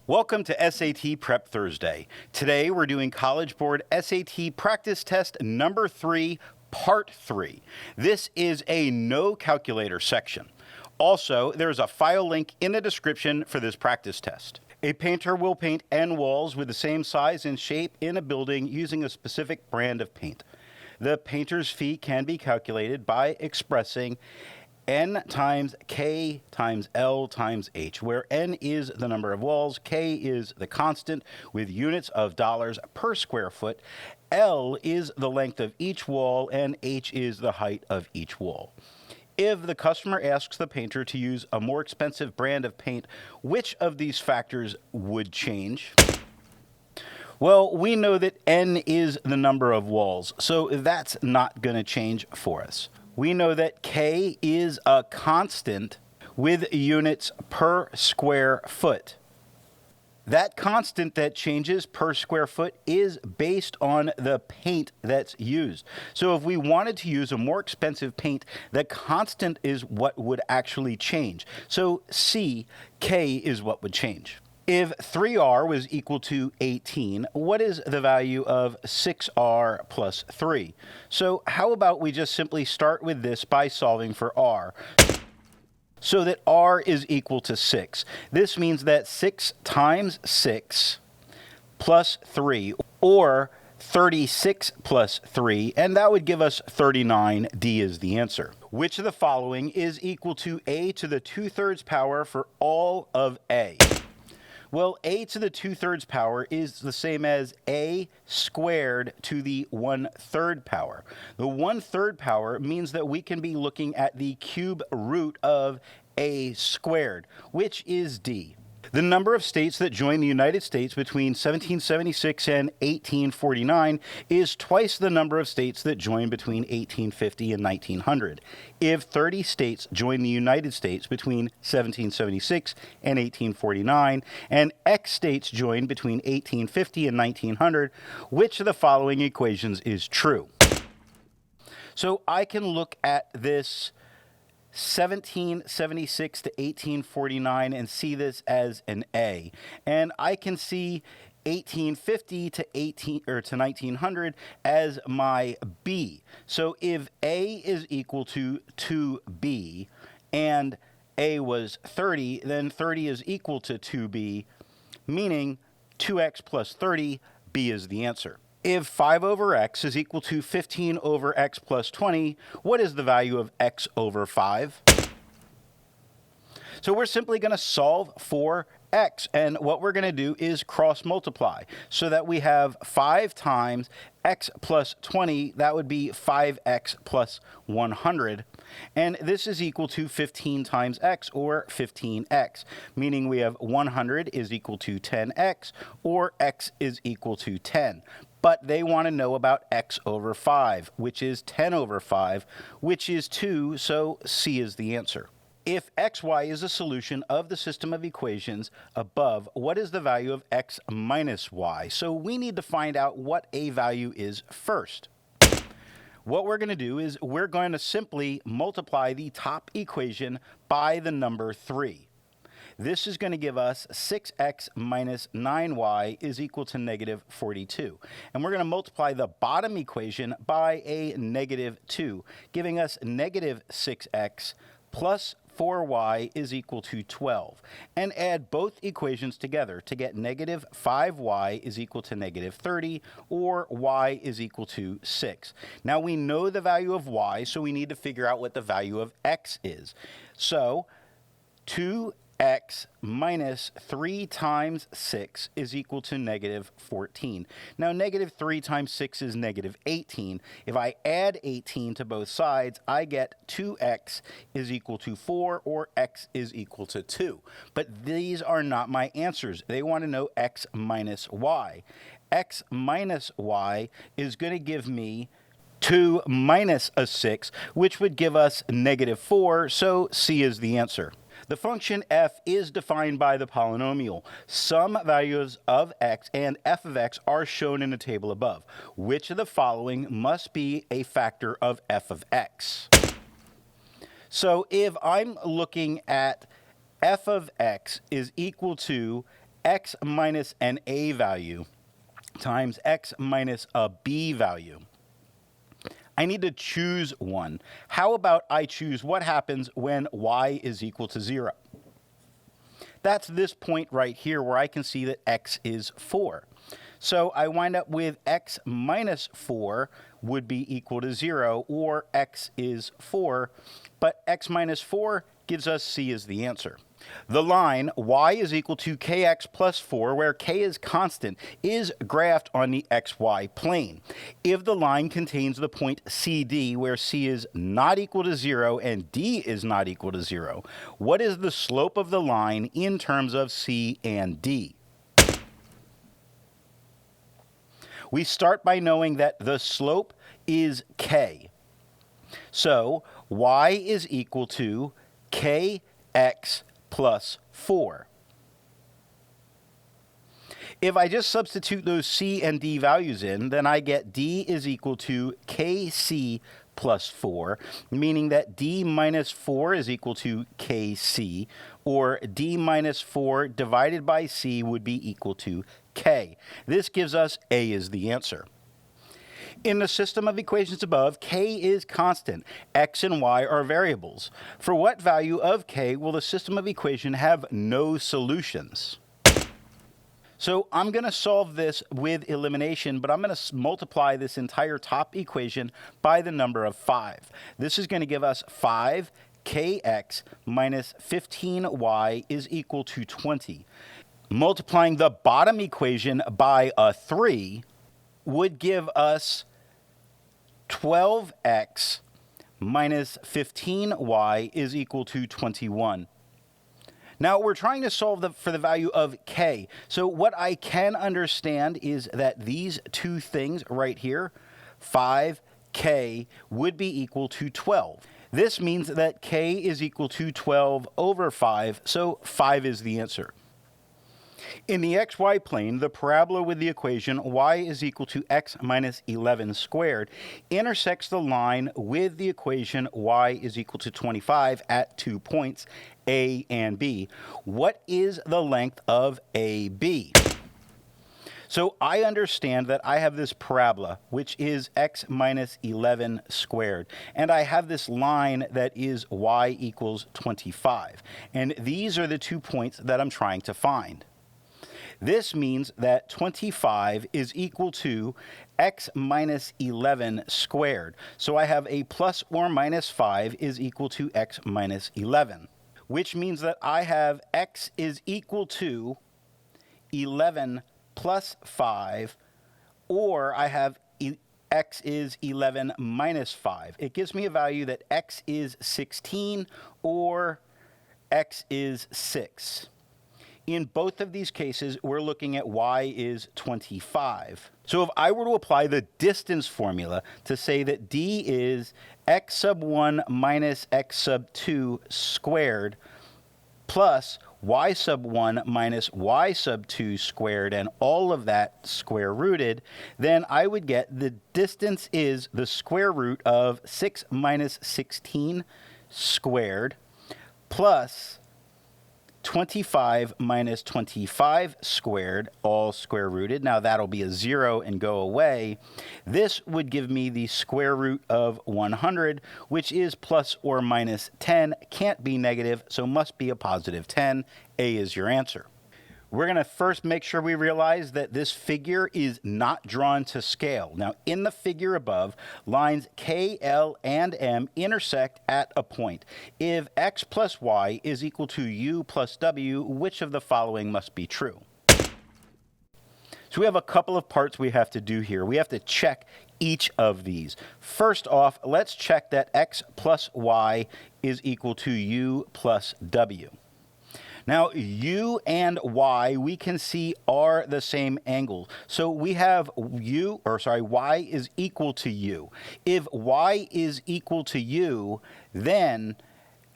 Welcome to SAT Prep Thursday. Today we're doing College Board SAT Practice Test number 3, Part 3. This is a no calculator section. Also, there's a file link in the description for this practice test. A painter will paint N walls with the same size and shape in a building using a specific brand of paint. The painter's fee can be calculated by expressing N times K times L times H, where N is the number of walls, K is the constant with units of dollars per square foot, L is the length of each wall, and H is the height of each wall. If the customer asks the painter to use a more expensive brand of paint, which of these factors would change? Well, we know that N is the number of walls, so that's not going to change for us. We know that K is a constant with units per square foot. That constant that changes per square foot is based on the paint that's used. So if we wanted to use a more expensive paint, the constant is what would actually change. So C, K is what would change. If 3R was equal to 18, what is the value of 6R plus 3? So how about we just simply start with this by solving for R, so that R is equal to 6. This means that 6 times 6 plus 3, or 36 plus 3, and that would give us 39. D is the answer. Which of the following is equal to a to the 2/3 power for all of A? Well, a to the 2/3 power is the same as a squared to the 1/3 power. The 1/3 power means that we can be looking at the cube root of a squared, which is D. The number of states that joined the United States between 1776 and 1849 is twice the number of states that joined between 1850 and 1900. If 30 states joined the United States between 1776 and 1849, and X states joined between 1850 and 1900, which of the following equations is true? So I can look at this 1776 to 1849 and see this as an A. And I can see 1850 to 1900 as my B. So if A is equal to 2B and A was 30, then 30 is equal to 2B, meaning 2x plus 30, B is the answer. If 5 over x is equal to 15 over x plus 20, what is the value of x over 5? So we're simply going to solve for x, and what we're going to do is cross multiply so that we have 5 times x plus 20, that would be 5x plus 100, and this is equal to 15 times x, or 15x, meaning we have 100 is equal to 10x, or x is equal to 10. But they want to know about x over 5, which is 10 over 5, which is 2, so C is the answer. If xy is a solution of the system of equations above, what is the value of x minus y? So we need to find out what a value is first. What we're going to do is we're going to simply multiply the top equation by the number 3. This is going to give us 6x minus 9y is equal to negative 42. And we're going to multiply the bottom equation by a negative 2, giving us negative 6x plus 4y is equal to 12. And add both equations together to get negative 5y is equal to negative 30, or y is equal to 6. Now we know the value of y, so we need to figure out what the value of x is. So 2x minus 3 times 6 is equal to negative 14. Now, negative 3 times 6 is negative 18. If I add 18 to both sides, I get 2x is equal to 4, or x is equal to 2. But these are not my answers. They want to know x minus y. X minus y is going to give me 2 minus a 6, which would give us negative 4, so C is the answer. The function f is defined by the polynomial. Some values of x and f of x are shown in the table above. Which of the following must be a factor of f of x? So if I'm looking at f of x is equal to x minus an a value times x minus a b value. I need to choose one. How about I choose what happens when y is equal to 0? That's this point right here where I can see that x is 4. So I wind up with x minus 4 would be equal to 0, or x is 4, but x minus 4 gives us c as the answer. The line y is equal to kx plus 4, where k is constant, is graphed on the xy plane. If the line contains the point CD, where c is not equal to 0 and d is not equal to 0, what is the slope of the line in terms of c and d? We start by knowing that the slope is k. So y is equal to kx plus 4. If I just substitute those c and d values in, then I get d is equal to kc plus 4, meaning that d minus 4 is equal to kc, or d minus 4 divided by c would be equal to k. This gives us a as the answer. In the system of equations above, k is constant. X and y are variables. For what value of k will the system of equation have no solutions? So I'm going to solve this with elimination, but I'm going to multiply this entire top equation by the number of 5. This is going to give us 5kx minus 15y is equal to 20. Multiplying the bottom equation by a 3 would give us 12x minus 15y is equal to 21. Now, we're trying to solve for the value of k. So what I can understand is that these two things right here, 5k, would be equal to 12. This means that k is equal to 12 over 5, so 5 is the answer. In the xy plane, the parabola with the equation y is equal to x minus 11 squared intersects the line with the equation y is equal to 25 at 2 points, A and B. What is the length of AB? So I understand that I have this parabola, which is x minus 11 squared, and I have this line that is y equals 25. And these are the 2 points that I'm trying to find. This means that 25 is equal to x minus 11 squared. So I have a plus or minus 5 is equal to x minus 11, which means that I have x is equal to 11 plus 5, or I have x is 11 minus 5. It gives me a value that x is 16 or x is 6. In both of these cases, we're looking at y is 25. So if I were to apply the distance formula to say that d is x sub 1 minus x sub 2 squared plus y sub 1 minus y sub 2 squared and all of that square rooted, then I would get the distance is the square root of 6 minus 16 squared plus 25 minus 25 squared, all square rooted. Now that'll be a 0 and go away. This would give me the square root of 100, which is plus or minus 10. Can't be negative, so must be a positive 10. A is your answer. We're going to first make sure we realize that this figure is not drawn to scale. Now, in the figure above, lines K, L, and M intersect at a point. If x plus y is equal to u plus w, which of the following must be true? So we have a couple of parts we have to do here. We have to check each of these. First off, let's check that x plus y is equal to u plus w. Now, u and y, we can see are the same angle. So we have y is equal to u. If y is equal to u, then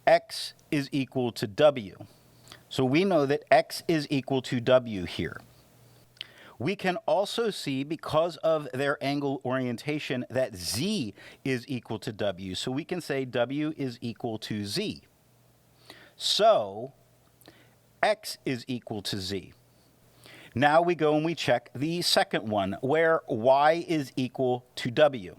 x is equal to w. So we know that x is equal to w here. We can also see, because of their angle orientation, that z is equal to w. So we can say w is equal to z. So x is equal to z. Now we go and we check the second one, where y is equal to w.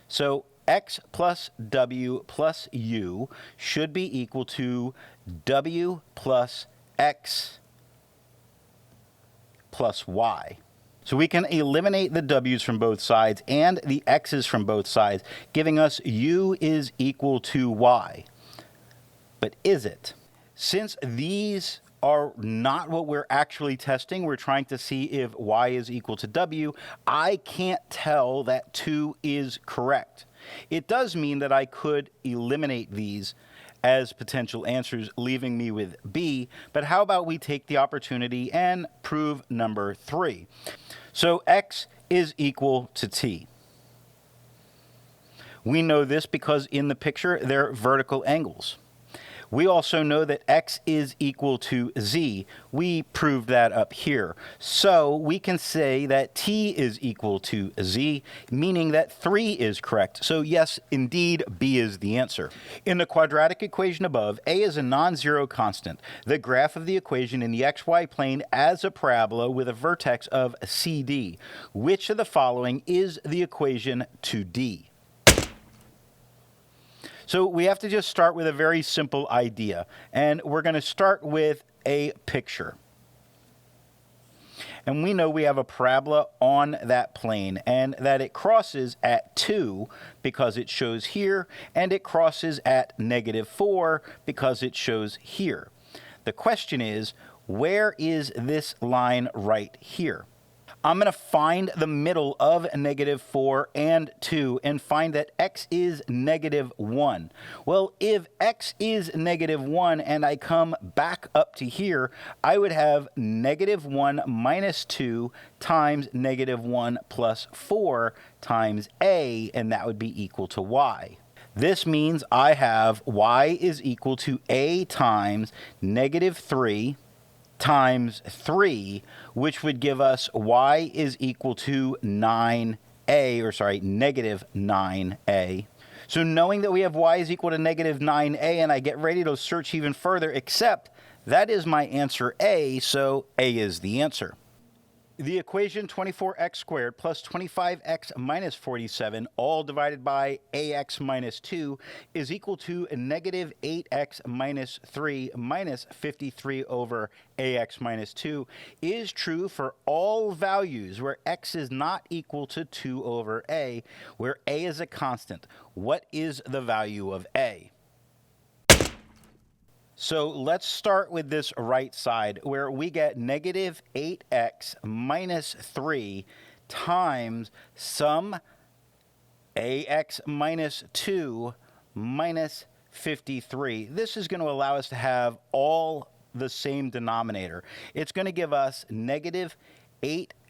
So x plus w plus u should be equal to w plus x plus y. So we can eliminate the w's from both sides and the x's from both sides, giving us u is equal to y. But is it? Since these are not what we're actually testing, we're trying to see if y is equal to w, I can't tell that 2 is correct. It does mean that I could eliminate these as potential answers, leaving me with B, but how about we take the opportunity and prove number 3. So x is equal to t. We know this because in the picture they're vertical angles. We also know that x is equal to z. We proved that up here. So we can say that t is equal to z, meaning that 3 is correct. So yes, indeed, B is the answer. In the quadratic equation above, a is a non-zero constant. The graph of the equation in the xy plane as a parabola with a vertex of CD. Which of the following is the equation to D? So we have to just start with a very simple idea, and we're going to start with a picture. And we know we have a parabola on that plane, and that it crosses at 2 because it shows here, and it crosses at -4 because it shows here. The question is, where is this line right here? I'm going to find the middle of -4 and 2 and find that x is -1. Well, if x is -1 and I come back up to here, I would have -1 minus 2 times -1 plus 4 times a, and that would be equal to y. This means I have y is equal to a times -3 times 3, which would give us y is equal to -9a. So knowing that we have y is equal to -9a, and I get ready to search even further, except that is my answer A, so A is the answer. The equation 24x squared plus 25x minus 47, all divided by ax minus 2, is equal to -8x minus 3 minus 53 over ax minus 2, is true for all values where x is not equal to 2 over a, where a is a constant. What is the value of a? So let's start with this right side, where we get -8x minus 3 times some ax minus 2 minus 53. This is going to allow us to have all the same denominator. It's going to give us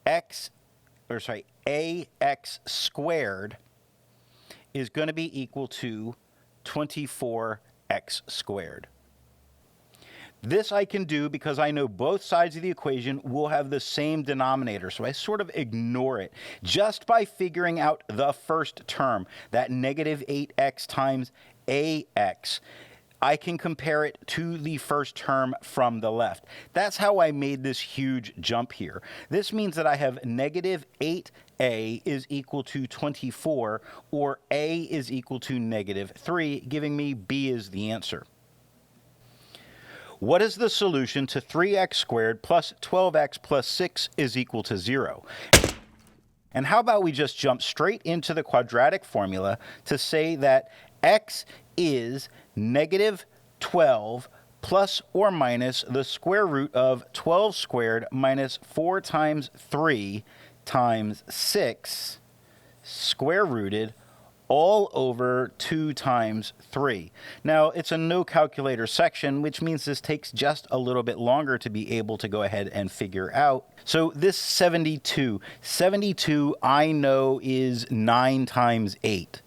ax squared is going to be equal to 24x squared. This I can do because I know both sides of the equation will have the same denominator, so I sort of ignore it. Just by figuring out the first term, that -8x times ax, I can compare it to the first term from the left. That's how I made this huge jump here. This means that I have -8a is equal to 24, or a is equal to -3, giving me B is the answer. What is the solution to 3x squared plus 12x plus 6 is equal to 0? And how about we just jump straight into the quadratic formula to say that x is -12 plus or minus the square root of 12 squared minus 4 times 3 times 6 square rooted all over 2 times 3. Now, it's a no calculator section, which means this takes just a little bit longer to be able to go ahead and figure out. So this 72 I know is 9 times 8.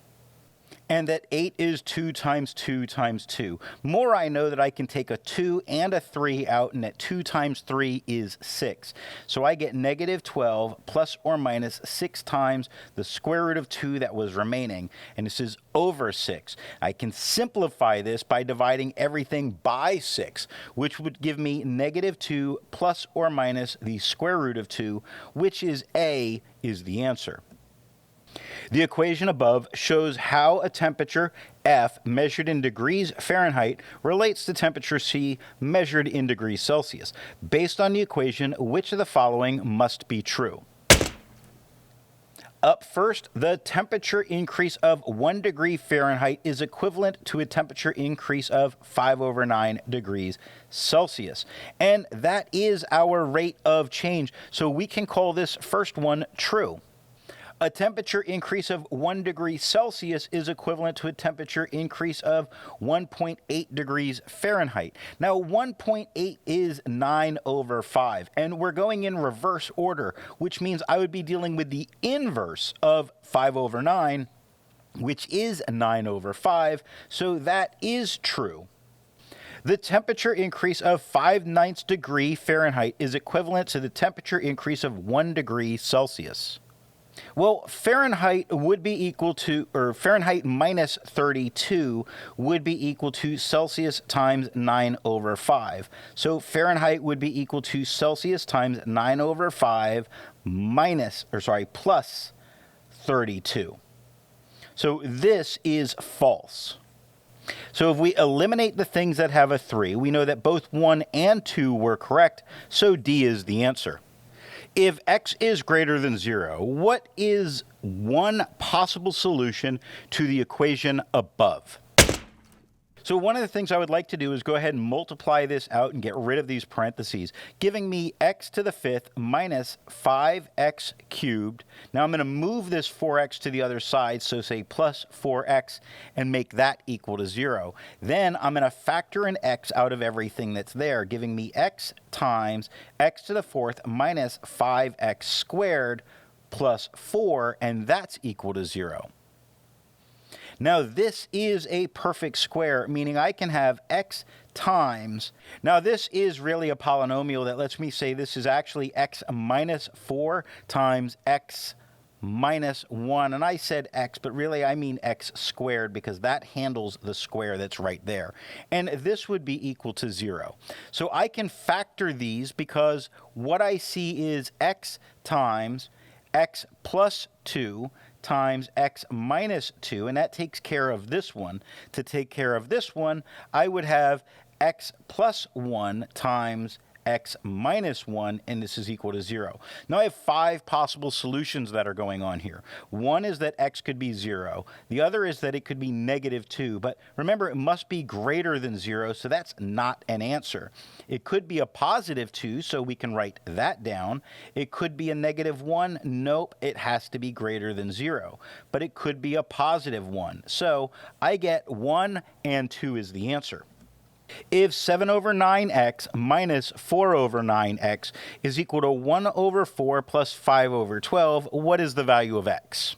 and that 8 is 2 times 2 times 2. More, I know that I can take a 2 and a 3 out, and that 2 times 3 is 6. So I get negative 12 plus or minus 6 times the square root of 2 that was remaining, and this is over 6. I can simplify this by dividing everything by 6, which would give me negative 2 plus or minus the square root of 2, which is A, is the answer. The equation above shows how a temperature F measured in degrees Fahrenheit relates to temperature C measured in degrees Celsius. Based on the equation, which of the following must be true? Up first, the temperature increase of 1 degree Fahrenheit is equivalent to a temperature increase of 5/9 degrees Celsius. And that is our rate of change. So we can call this first one true. A temperature increase of 1 degree Celsius is equivalent to a temperature increase of 1.8 degrees Fahrenheit. Now, 1.8 is 9/5, and we're going in reverse order, which means I would be dealing with the inverse of 5/9, which is 9/5, so that is true. The temperature increase of 5/9 degree Fahrenheit is equivalent to the temperature increase of 1 degree Celsius. Well, Fahrenheit would be equal to, or Fahrenheit minus 32 would be equal to Celsius times 9/5. So Fahrenheit would be equal to Celsius times 9/5 plus 32. So this is false. So if we eliminate the things that have a 3, we know that both 1 and 2 were correct, so D is the answer. If x is greater than 0, what is one possible solution to the equation above? So one of the things I would like to do is go ahead and multiply this out and get rid of these parentheses, giving me x to the 5th minus 5x cubed. Now I'm going to move this 4x to the other side, so say plus 4x, and make that equal to 0. Then I'm going to factor an x out of everything that's there, giving me x times x to the 4th minus 5x squared plus 4, and that's equal to 0. Now this is a perfect square, meaning I can have x times, now this is really a polynomial that lets me say this is actually x minus 4 times x minus 1, and I said x, but really I mean x squared because that handles the square that's right there. And this would be equal to 0. So I can factor these because what I see is x times x plus 2 times x minus 2, and that takes care of this one. To take care of this one, I would have x plus 1 times x minus 1, and this is equal to 0. Now I have 5 possible solutions that are going on here. One is that x could be 0. The other is that it could be negative 2, but remember it must be greater than 0, so that's not an answer. It could be a positive 2, so we can write that down. It could be a negative 1. Nope, it has to be greater than 0. But it could be a positive 1. So I get 1 and 2 is the answer. If 7/9x minus 4/9x is equal to 1/4 plus 5/12, what is the value of x?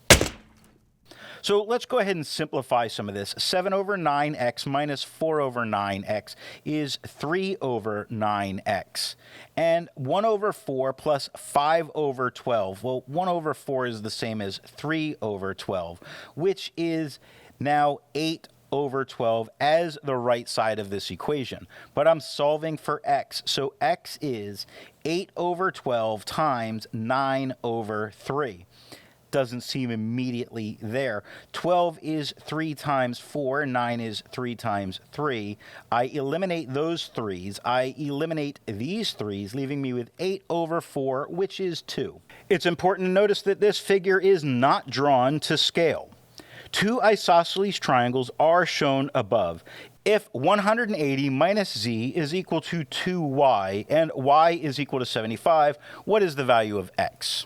So let's go ahead and simplify some of this. 7/9x minus 4/9x is 3/9x. And 1/4 plus 5/12, well, 1/4 is the same as 3/12, which is now 8/12 as the right side of this equation. But I'm solving for x, so x is 8/12 times 9/3. Doesn't seem immediately there. 12 is 3 times 4, 9 is 3 times 3. I eliminate those 3's. I eliminate these 3's, leaving me with 8/4, which is 2. It's important to notice that this figure is not drawn to scale. 2 isosceles triangles are shown above. If 180 minus z is equal to 2y and y is equal to 75, what is the value of x?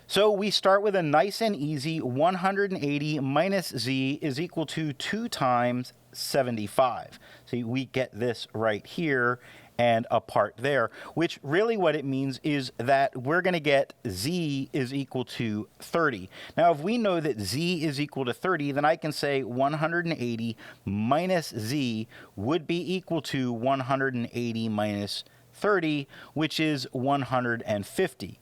So we start with a nice and easy 180 minus z is equal to 2 times 75. See, we get this right here, and a part there, which really what it means is that we're going to get z is equal to 30. Now, if we know that z is equal to 30, then I can say 180 minus z would be equal to 180 minus 30, which is 150.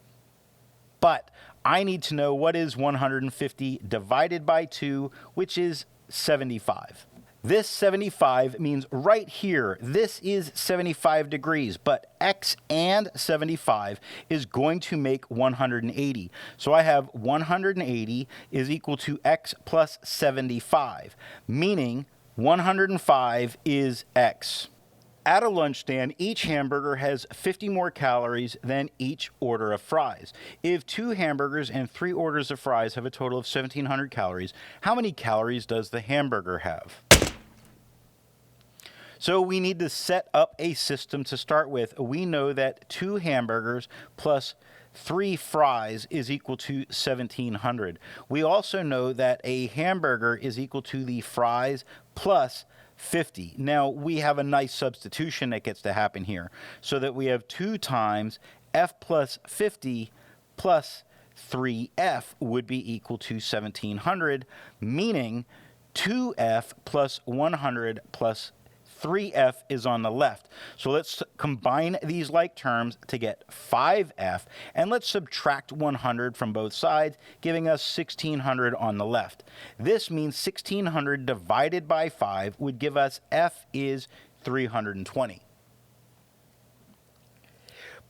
But I need to know what is 150 divided by 2, which is 75. This 75 means right here, this is 75 degrees, but x and 75 is going to make 180. So I have 180 is equal to x plus 75, meaning 105 is x. At a lunch stand, each hamburger has 50 more calories than each order of fries. If 2 hamburgers and 3 orders of fries have a total of 1,700 calories, how many calories does the hamburger have? So we need to set up a system to start with. We know that 2 hamburgers plus 3 fries is equal to 1,700. We also know that a hamburger is equal to the fries plus 50. Now, we have a nice substitution that gets to happen here, so that we have 2 times f plus 50 plus 3f would be equal to 1,700, meaning 2f plus 100 plus 3f is on the left. So let's combine these like terms to get 5f, and let's subtract 100 from both sides, giving us 1,600 on the left. This means 1,600 divided by 5 would give us f is 320.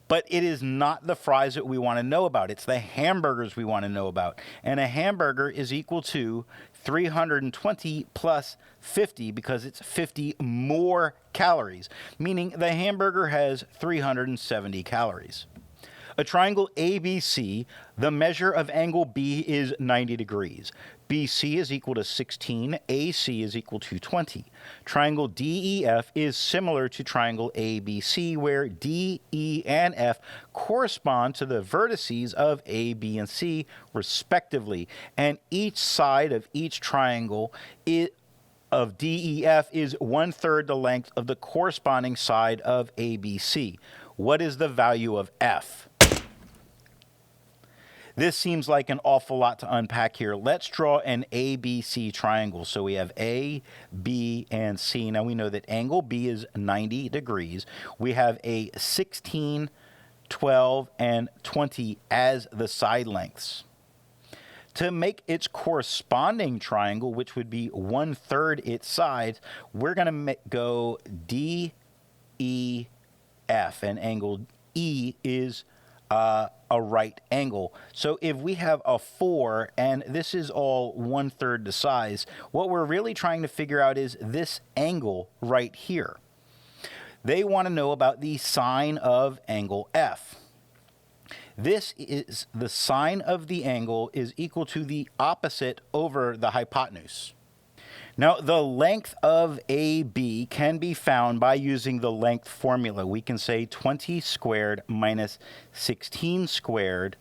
But it is not the fries that we want to know about. It's the hamburgers we want to know about. And a hamburger is equal to 320 plus 50 because it's 50 more calories, meaning the hamburger has 370 calories. A triangle ABC, the measure of angle B is 90 degrees. BC is equal to 16, AC is equal to 20. Triangle DEF is similar to triangle ABC, where D, E, and F correspond to the vertices of A, B, and C, respectively. And each side of each triangle of DEF is 1/3 the length of the corresponding side of ABC. What is the value of F? This seems like an awful lot to unpack here. Let's draw an ABC triangle. So we have A, B, and C. Now we know that angle B is 90 degrees. We have a 16, 12, and 20 as the side lengths. To make its corresponding triangle, which would be 1/3 its sides, we're going to go D, E, F, and angle E is a right angle. So if we have a 4 and this is all 1/3 the size, what we're really trying to figure out is this angle right here. They want to know about the sine of angle F. This is the sine of the angle is equal to the opposite over the hypotenuse. Now, the length of AB can be found by using the length formula. We can say 20 squared minus 16 squared,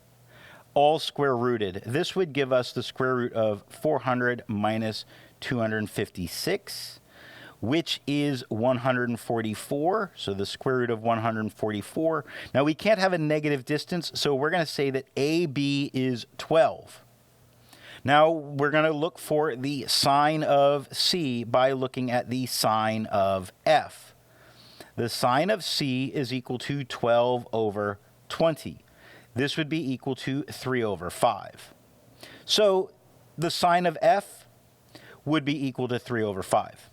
all square rooted. This would give us the square root of 400 minus 256, which is 144. So the square root of 144. Now, we can't have a negative distance, so we're going to say that AB is 12. Now, we're going to look for the sine of C by looking at the sine of F. The sine of C is equal to 12 over 20. This would be equal to 3 over 5. So the sine of F would be equal to 3 over 5.